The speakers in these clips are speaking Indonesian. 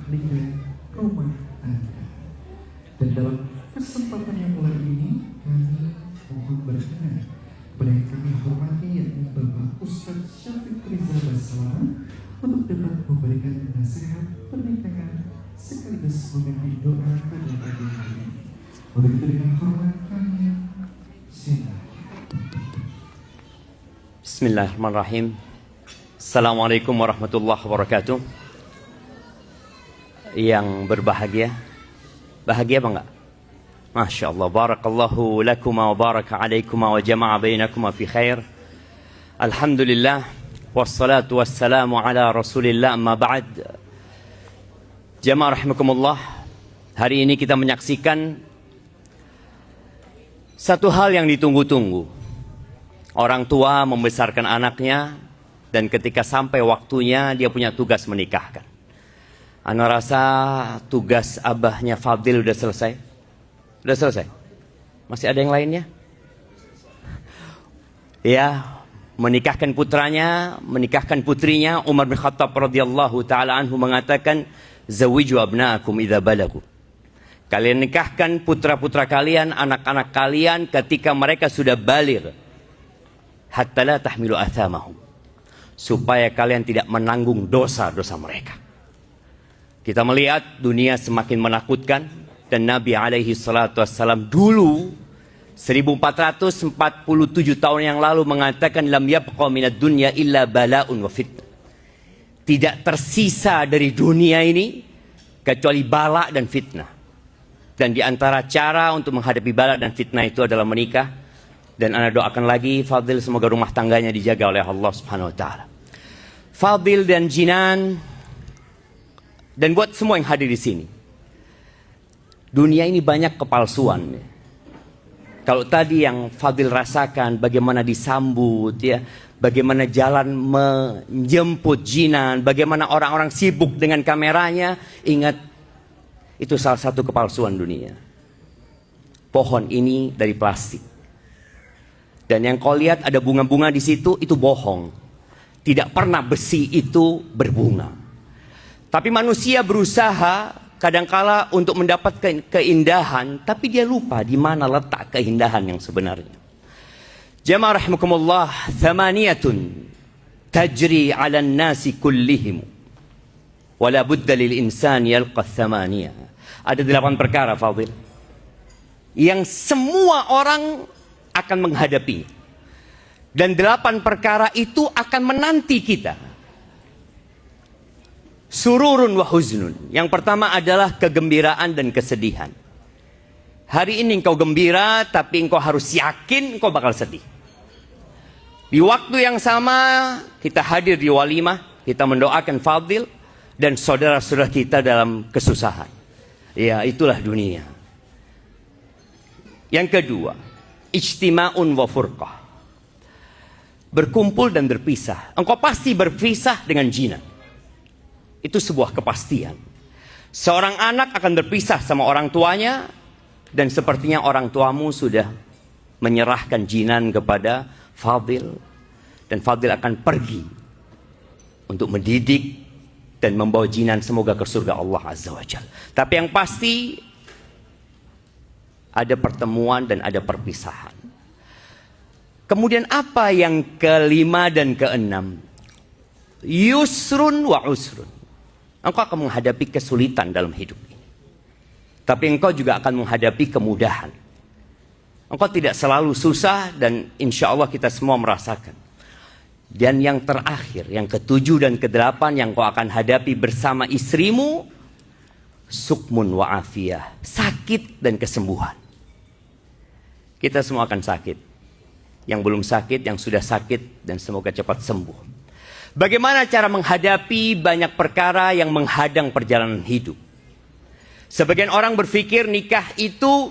nikah rumah tangga. Dan dalam kesempatan yang mulia ini kami mohon berkenan kepada yang kami hormati yakni Bapak Ustadz Syafiq Rizal Basra untuk dapat memberikan nasihat pernikahan sekaligus memimpin doa pada pagi hari ini. Untuk itu dengan hormat kami silakan. Bismillahirrahmanirrahim. Assalamualaikum warahmatullahi wabarakatuh. Yang berbahagia, bahagia apa enggak? Masya Allah. Barakallahu lakuma wa baraka alaikuma wa jama'a bainakuma fi khair. Alhamdulillah. Wassalatu wassalamu ala rasulillah amma ba'd. Jamaah rahimakumullah. Hari ini kita menyaksikan satu hal yang ditunggu-tunggu. Orang tua membesarkan anaknya dan ketika sampai waktunya dia punya tugas menikahkan. Ana rasa tugas abahnya Fadil udah selesai. Udah selesai? Masih ada yang lainnya? Ya, menikahkan putranya, menikahkan putrinya. Umar bin Khattab radhiyallahu taala anhu mengatakan, "Zawiju abnaakum idza balagu." Kalian nikahkan putra-putra kalian, anak-anak kalian ketika mereka sudah baligh. Hatta la tahmilu athamahum. Supaya kalian tidak menanggung dosa-dosa mereka. Kita melihat dunia semakin menakutkan dan Nabi alaihi salatu wassalam dulu 1447 tahun yang lalu mengatakan lam yabqa minad dunya illa bala'un wa fitnah. Tidak tersisa dari dunia ini kecuali bala dan fitnah. Dan di antara cara untuk menghadapi bala dan fitnah itu adalah menikah. Dan ana doakan lagi Fadil semoga rumah tangganya dijaga oleh Allah Subhanahu wa taala. Fadil dan Jinan dan buat semua yang hadir di sini. Dunia ini banyak kepalsuan. Kalau tadi yang Fadil rasakan bagaimana disambut ya, bagaimana jalan menjemput Jinan, bagaimana orang-orang sibuk dengan kameranya, ingat itu salah satu kepalsuan dunia. Pohon ini dari plastik. Dan yang kau lihat ada bunga-bunga di situ itu bohong. Tidak pernah besi itu berbunga. Tapi manusia berusaha kadangkala untuk mendapatkan keindahan, tapi dia lupa di mana letak keindahan yang sebenarnya. Jamaah rahimakumullah, thamaniyatun tajri 'alan nasi kullihim. Wala budda lil insani yalqa thamaniyah. Ada 8 perkara, Fadil, yang semua orang akan menghadapinya. Dan 8 perkara itu akan menanti kita. Sururun wa huznun. Yang pertama adalah kegembiraan dan kesedihan. Hari ini engkau gembira, tapi engkau harus yakin engkau bakal sedih. Di waktu yang sama, kita hadir di walimah, kita mendoakan Fadil dan saudara-saudara kita dalam kesusahan. Ya, itulah dunia. Yang kedua, ijtima'un wa furqah. Berkumpul dan berpisah. Engkau pasti berpisah dengan Jinan. Itu sebuah kepastian. Seorang anak akan berpisah sama orang tuanya. Dan sepertinya orang tuamu sudah menyerahkan Jinan kepada Fadil. Dan Fadil akan pergi untuk mendidik dan membawa Jinan semoga ke surga Allah Azza wa Jalla. Tapi yang pasti ada pertemuan dan ada perpisahan. Kemudian apa yang kelima dan keenam? Yusrun wa usrun. Engkau akan menghadapi kesulitan dalam hidup ini. Tapi engkau juga akan menghadapi kemudahan. Engkau tidak selalu susah dan insya Allah kita semua merasakan. Dan yang terakhir, yang ketujuh dan kedelapan yang kau akan hadapi bersama istrimu, sukmun wa afiyah. Sakit dan kesembuhan. Kita semua akan sakit. Yang belum sakit, yang sudah sakit, dan semoga cepat sembuh. Bagaimana cara menghadapi banyak perkara yang menghadang perjalanan hidup? Sebagian orang berpikir nikah itu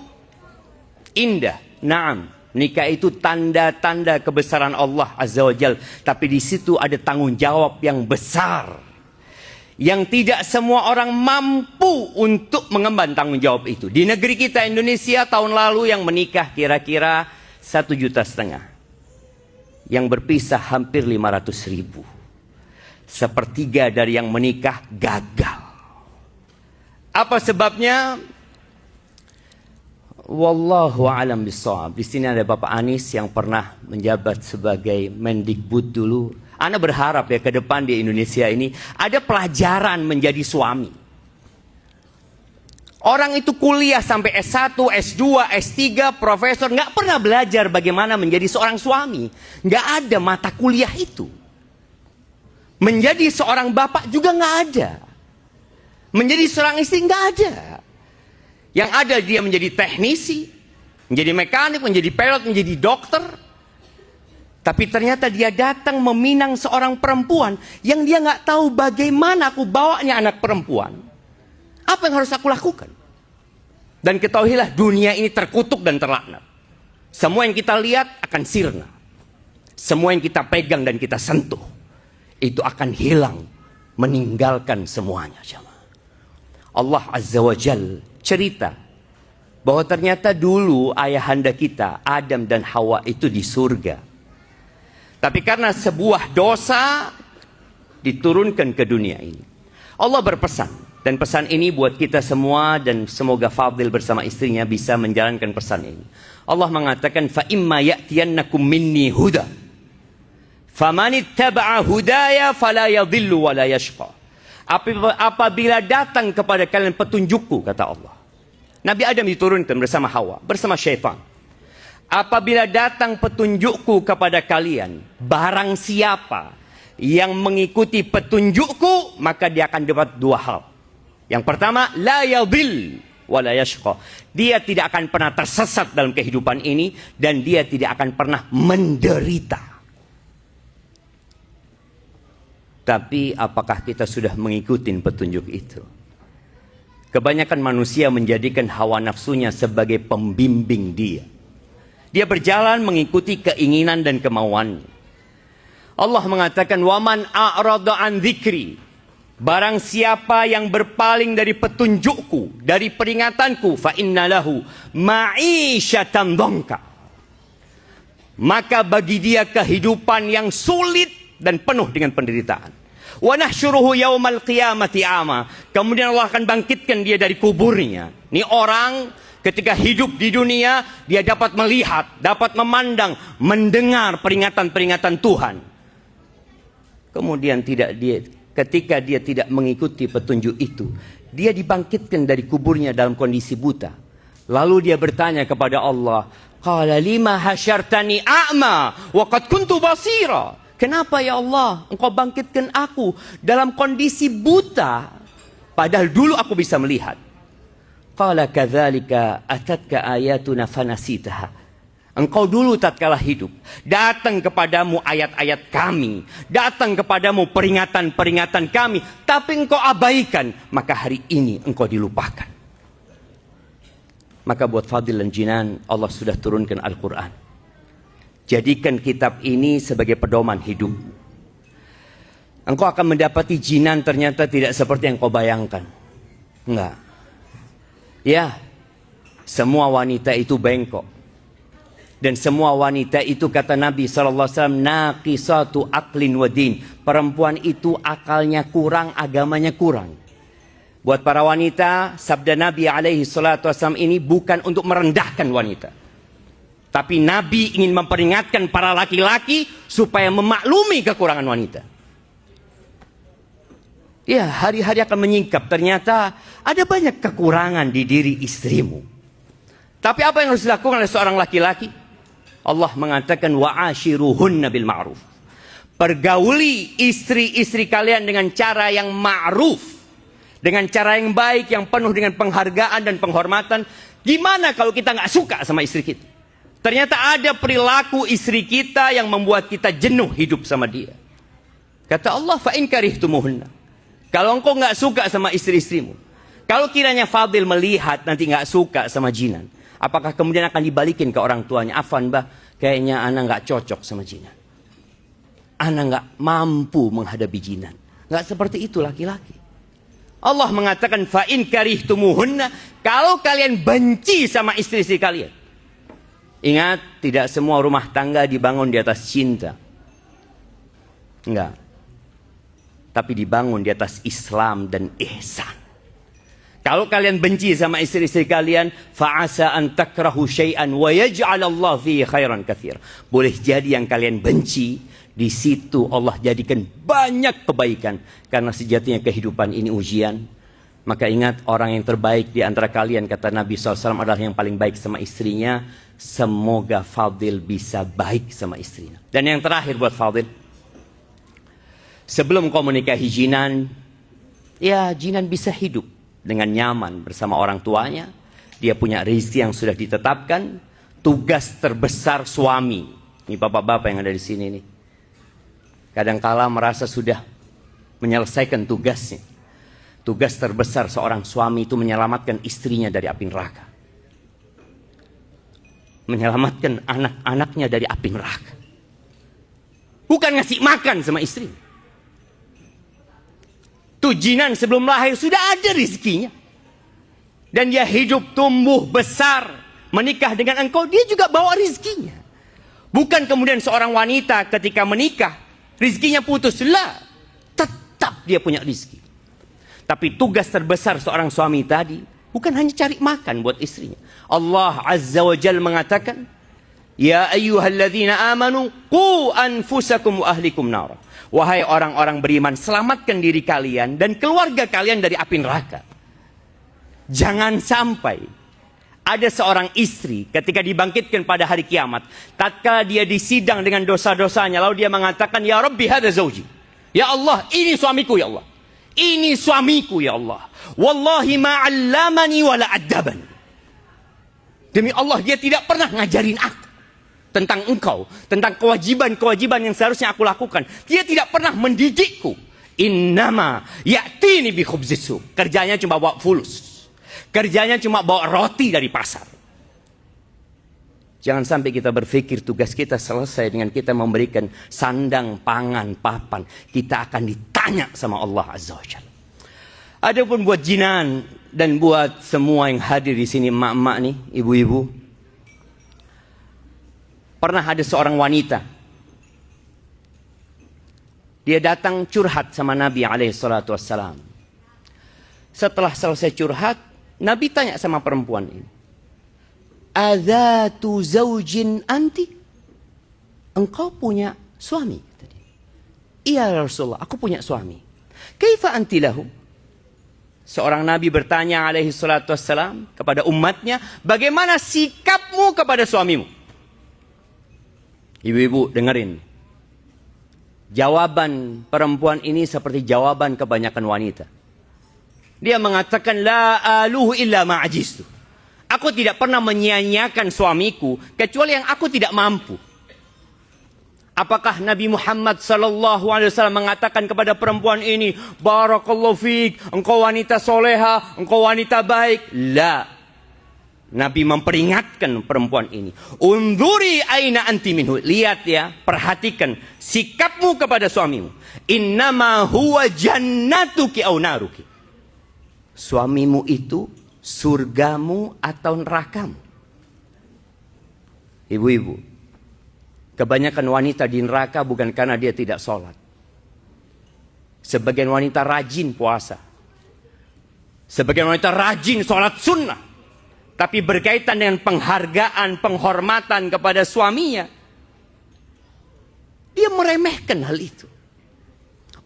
indah. Naam, nikah itu tanda-tanda kebesaran Allah Azza wa Jalla. Tapi di situ ada tanggung jawab yang besar. Yang tidak semua orang mampu untuk mengemban tanggung jawab itu. Di negeri kita Indonesia tahun lalu yang menikah kira-kira 1,5 juta. Yang berpisah hampir 500.000. Sepertiga dari yang menikah gagal. Apa sebabnya? Wallahu a'lam bishawab. Di sini ada Bapak Anies yang pernah menjabat sebagai Mendikbud dulu. Ana berharap ya ke depan di Indonesia ini ada pelajaran menjadi suami. Orang itu kuliah sampai S1, S2, S3, profesor, nggak pernah belajar bagaimana menjadi seorang suami. Nggak ada mata kuliah itu. Menjadi seorang bapak juga nggak ada. Menjadi seorang istri nggak ada. Yang ada dia menjadi teknisi, menjadi mekanik, menjadi pilot, menjadi dokter. Tapi ternyata dia datang meminang seorang perempuan yang dia nggak tahu bagaimana aku bawanya anak perempuan. Apa yang harus aku lakukan? Dan ketahuilah dunia ini terkutuk dan terlaknat. Semua yang kita lihat akan sirna. Semua yang kita pegang dan kita sentuh itu akan hilang, meninggalkan semuanya. Allah Azza wa Jal cerita bahwa ternyata dulu ayahanda kita Adam dan Hawa itu di surga. Tapi karena sebuah dosa diturunkan ke dunia ini. Allah berpesan, dan pesan ini buat kita semua, dan semoga Fadil bersama istrinya bisa menjalankan pesan ini. Allah mengatakan, fa imma ya'tiyannakum minni huda faman ittaba'a hudaya fala yadhillu wa la yashqa. Apabila datang kepada kalian petunjukku, kata Allah. Nabi Adam diturunkan bersama Hawa, bersama syaitan. Apabila datang petunjukku kepada kalian, barang siapa yang mengikuti petunjukku, maka dia akan dapat dua hal. Yang pertama, la yadhil wa la yashqa. Dia tidak akan pernah tersesat dalam kehidupan ini, dan dia tidak akan pernah menderita. Tapi apakah kita sudah mengikuti petunjuk itu? Kebanyakan manusia menjadikan hawa nafsunya sebagai pembimbing dia. Dia berjalan mengikuti keinginan dan kemauannya. Allah mengatakan, waman a'rada an dzikri. Barang siapa yang berpaling dari petunjukku, dari peringatanku, fa inna lahu ma'isyatan dhanka. Maka bagi dia kehidupan yang sulit dan penuh dengan penderitaan. Wa nahsyuruhu yaumal qiyamati ama. Kemudian Allah akan bangkitkan dia dari kuburnya. Ini orang ketika hidup di dunia, dia dapat melihat, dapat memandang, mendengar peringatan-peringatan Tuhan. Kemudian ketika dia tidak mengikuti petunjuk itu, dia dibangkitkan dari kuburnya dalam kondisi buta. Lalu dia bertanya kepada Allah, qala lima hasyartani a'ma wa qad kuntu basira. Kenapa ya Allah engkau bangkitkan aku dalam kondisi buta, padahal dulu aku bisa melihat? Qala kadzalika atatka ayatuna fanasitaha. Engkau dulu tatkala hidup, datang kepadamu ayat-ayat kami, datang kepadamu peringatan-peringatan kami, tapi engkau abaikan, maka hari ini engkau dilupakan. Maka buat Fadil dan Jinan, Allah sudah turunkan Al-Quran. Jadikan kitab ini sebagai pedoman hidup. Engkau akan mendapati Jinan ternyata tidak seperti yang kau bayangkan. Enggak. Ya, semua wanita itu bengkok. Dan semua wanita itu, kata Nabi SAW, naqisatu aqlin wa din. Perempuan itu akalnya kurang, agamanya kurang. Buat para wanita, sabda Nabi SAW ini bukan untuk merendahkan wanita. Tapi Nabi ingin memperingatkan para laki-laki supaya memaklumi kekurangan wanita. Ya, hari-hari akan menyingkap. Ternyata ada banyak kekurangan di diri istrimu. Tapi apa yang harus dilakukan oleh seorang laki-laki? Allah mengatakan, wa'ashiruhunna bil ma'ruf. Pergauli istri-istri kalian dengan cara yang ma'ruf. Dengan cara yang baik, yang penuh dengan penghargaan dan penghormatan. Gimana kalau kita nggak suka sama istri kita? Ternyata ada perilaku istri kita yang membuat kita jenuh hidup sama dia. Kata Allah, fa in karihtumuhunna. Kalau engkau nggak suka sama istri-istrimu, kalau kiranya Fadil melihat nanti nggak suka sama Jinan, apakah kemudian akan dibalikin ke orang tuanya? Afan bah, kayaknya ana nggak cocok sama Jinan. Ana nggak mampu menghadapi Jinan. Nggak seperti itu laki-laki. Allah mengatakan, fa in karihtumuhunna. Kalau kalian benci sama istri-istri kalian. Ingat, tidak semua rumah tangga dibangun di atas cinta. Enggak. Tapi dibangun di atas Islam dan ihsan. Kalau kalian benci sama istri-istri kalian, fa'asa an takrahu syai'an wa yaj'alallahu fihi khairan katsir. Boleh jadi yang kalian benci, di situ Allah jadikan banyak kebaikan. Karena sejatinya kehidupan ini ujian. Maka ingat, orang yang terbaik di antara kalian, kata Nabi SAW, adalah yang paling baik sama istrinya. Semoga Fadil bisa baik sama istrinya. Dan yang terakhir buat Fadil, sebelum kau menikahi Jinan, ya Jinan bisa hidup dengan nyaman bersama orang tuanya. Dia punya rezeki yang sudah ditetapkan. Tugas terbesar suami, ini bapak-bapak yang ada di sini nih, kadangkala merasa sudah menyelesaikan tugasnya. Tugas terbesar seorang suami itu menyelamatkan istrinya dari api neraka, menyelamatkan anak-anaknya dari api neraka. Bukan ngasih makan sama istri. Jinan sebelum lahir sudah ada rezekinya. Dan dia hidup, tumbuh, besar, menikah dengan engkau, dia juga bawa rezekinya. Bukan kemudian seorang wanita ketika menikah, rezekinya putus. Lah, tetap dia punya rezeki. Tapi tugas terbesar seorang suami tadi, bukan hanya cari makan buat istrinya. Allah Azza wa Jalla mengatakan, Ya ayyuhalladzina amanu, qu anfusakum wa ahlikum nara. Wahai orang-orang beriman, selamatkan diri kalian dan keluarga kalian dari api neraka. Jangan sampai ada seorang istri ketika dibangkitkan pada hari kiamat, tatkala dia disidang dengan dosa-dosanya, lalu dia mengatakan, Ya Rabbi hadza zauji. Ya Allah, ini suamiku ya Allah. Ini suamiku ya Allah. Wallahi ma'allamani wala addabani. Demi Allah, dia tidak pernah ngajarin aku tentang engkau, tentang kewajiban-kewajiban yang seharusnya aku lakukan. Dia tidak pernah mendidikku. Innama ya'tini bi khubzis. Kerjanya cuma bawa fulus. Kerjanya cuma bawa roti dari pasar. Jangan sampai kita berpikir tugas kita selesai dengan kita memberikan sandang, pangan, papan. Kita akan ditanya sama Allah Azza wa Jalla. Adapun buat Jinan dan buat semua yang hadir di sini, emak-emak nih, ibu-ibu, pernah ada seorang wanita, dia datang curhat sama Nabi SAW. Setelah selesai curhat, Nabi tanya sama perempuan ini, Adzatu zaujin anti? Engkau punya suami? Iya Rasulullah, aku punya suami. Kaifa anti lahu? Seorang Nabi bertanya SAW kepada umatnya, bagaimana sikapmu kepada suamimu? Ibu-ibu dengerin. Jawaban perempuan ini seperti jawaban kebanyakan wanita. Dia mengatakan, La aluhu illa ma'ajistu. Aku tidak pernah menyia-nyiakan suamiku kecuali yang aku tidak mampu. Apakah Nabi Muhammad SAW mengatakan kepada perempuan ini, Barakallahu fiik, engkau wanita soleha, engkau wanita baik? La. Nabi memperingatkan perempuan ini. Unduri aina anti minhu. Lihat ya, perhatikan sikapmu kepada suamimu. Innama huwa jannatuki au naruki. Suamimu itu surgamu atau nerakamu. Ibu-ibu, kebanyakan wanita di neraka bukan karena dia tidak sholat. Sebagian wanita rajin puasa. Sebagian wanita rajin sholat sunnah. Tapi berkaitan dengan penghargaan, penghormatan kepada suaminya, dia meremehkan hal itu.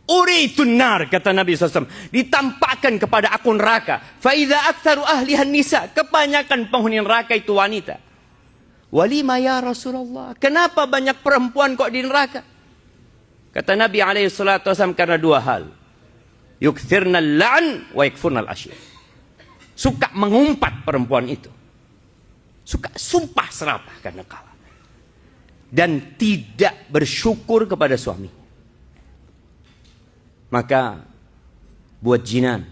Uritun nar, kata Nabi SAW, ditampakkan kepada aku neraka. Faidha aktsaru ahlihan nisa, kebanyakan penghuni neraka itu wanita. Walima ya Rasulullah, kenapa banyak perempuan kok di neraka? Kata Nabi SAW, karena dua hal. Yukthirna al-la'n wa yakfurna al-asyir. Suka mengumpat perempuan itu. Suka sumpah serapah karena kalah. Dan tidak bersyukur kepada suami. Maka buat Jinan,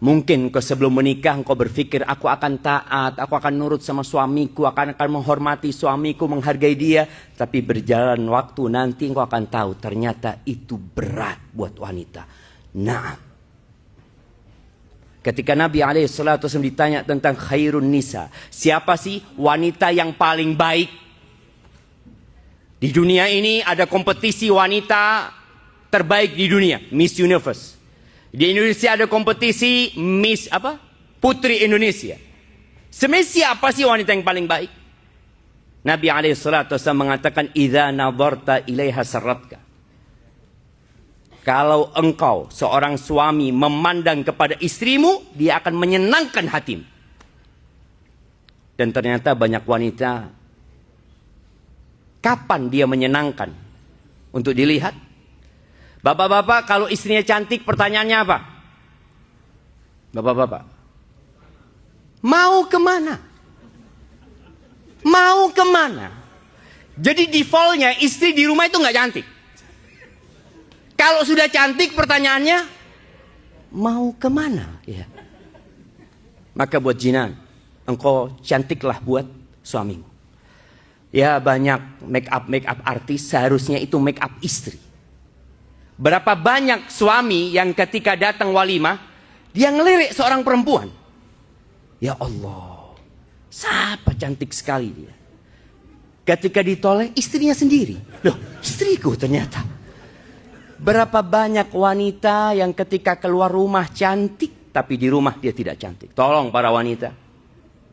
mungkin kau sebelum menikah kau berpikir, aku akan taat, aku akan nurut sama suamiku, akan menghormati suamiku, menghargai dia. Tapi berjalan waktu nanti kau akan tahu ternyata itu berat buat wanita. Nah, ketika Nabi SAW ditanya tentang khairun nisa, siapa sih wanita yang paling baik? Di dunia ini ada kompetisi wanita terbaik di dunia, Miss Universe. Di Indonesia ada kompetisi Miss apa? Putri Indonesia. Semestinya apa sih wanita yang paling baik? Nabi SAW mengatakan, "Idza nadharta ilaiha sarratka." Kalau engkau seorang suami memandang kepada istrimu, dia akan menyenangkan hatimu. Dan ternyata banyak wanita, kapan dia menyenangkan untuk dilihat? Bapak-bapak, kalau istrinya cantik, pertanyaannya apa? Bapak-bapak, mau kemana? Mau kemana? Jadi defaultnya istri di rumah itu nggak cantik. Kalau sudah cantik, pertanyaannya mau kemana? Ya. Maka buat jinan, engkau cantiklah buat suamimu. Ya, banyak make up artis, seharusnya itu make up istri. Berapa banyak suami yang ketika datang walimah, dia ngelirik seorang perempuan. Ya Allah, siapa cantik sekali dia. Ketika ditoleh, istrinya sendiri. Loh, istriku ternyata. Berapa banyak wanita yang ketika keluar rumah cantik, tapi di rumah dia tidak cantik. Tolong para wanita,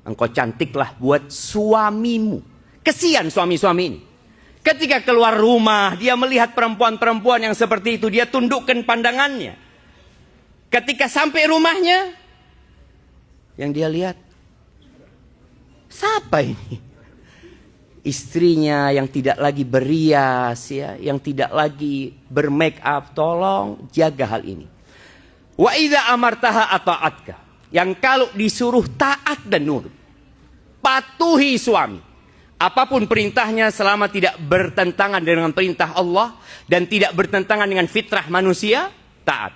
engkau cantiklah buat suamimu. Kesian suami-suami ini. Ketika keluar rumah, dia melihat perempuan-perempuan yang seperti itu, dia tundukkan pandangannya. Ketika sampai rumahnya, yang dia lihat, siapa ini? Istrinya yang tidak lagi berias, ya, yang tidak lagi bermake up. Tolong jaga hal ini. Wa idza amartaha ata'atka. Yang kalau disuruh taat dan nurut, patuhi suami. Apapun perintahnya selama tidak bertentangan dengan perintah Allah dan tidak bertentangan dengan fitrah manusia, taat.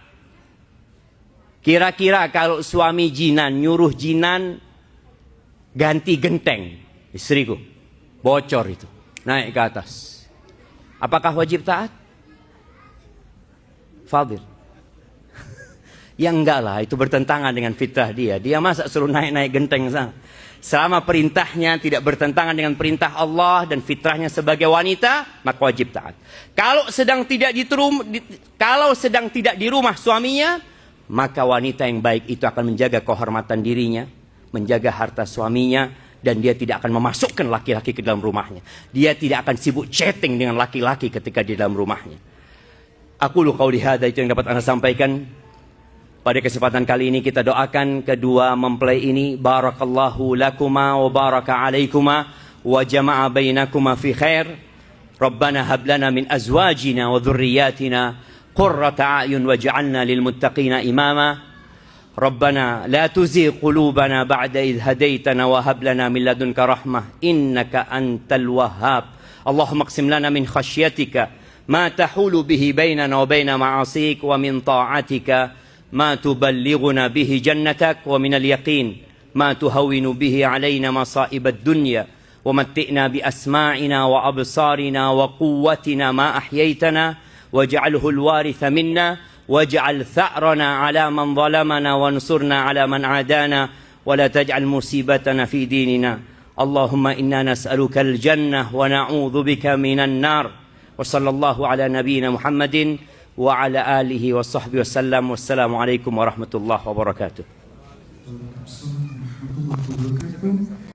Kira-kira kalau suami jinan nyuruh jinan ganti genteng, istriku bocor itu, naik ke atas, apakah wajib taat? Fadil. Ya enggak lah, itu bertentangan dengan fitrah dia. Dia masa suruh naik-naik genteng sana? Selama perintahnya tidak bertentangan dengan perintah Allah dan fitrahnya sebagai wanita, maka wajib taat. Kalau sedang tidak di rumah suaminya, maka wanita yang baik itu akan menjaga kehormatan dirinya, menjaga harta suaminya, dan dia tidak akan memasukkan laki-laki ke dalam rumahnya. Dia tidak akan sibuk chatting dengan laki-laki ketika di dalam rumahnya. Aku qauli hadza, itu yang dapat Anda sampaikan. Pada kesempatan kali ini kita doakan kedua mempelai ini, barakallahu lakuma wa baraka alaikuma wa jama'a bainakuma fi khair. Rabbana hab lana min azwajina wa dhurriyyatina qurrata a'yun waj'alna lil muttaqina imama. ربنا لا تزغ قلوبنا بعد إذ هديتنا وهب لنا من لدنك رحمة إنك أنت الوهاب اللهم اقسم لنا من خشيتك ما تحول به بيننا وبين معاصيك ومن طاعتك ما تبلغنا به جنتك ومن اليقين ما تهون به علينا مصائب الدنيا ومتئنا بأسماعنا وأبصارنا وقوتنا ما أحييتنا واجعله الوارث منا واجعل ثأرنا على من ظلمنا وانصرنا على من عادانا ولا تجعل مصيبتنا في ديننا اللهم إنا نسألك الجنة ونعوذ بك من النار وصلى الله على نبينا محمد وعلى آله وصحبه وسلم والسلام عليكم ورحمة الله وبركاته.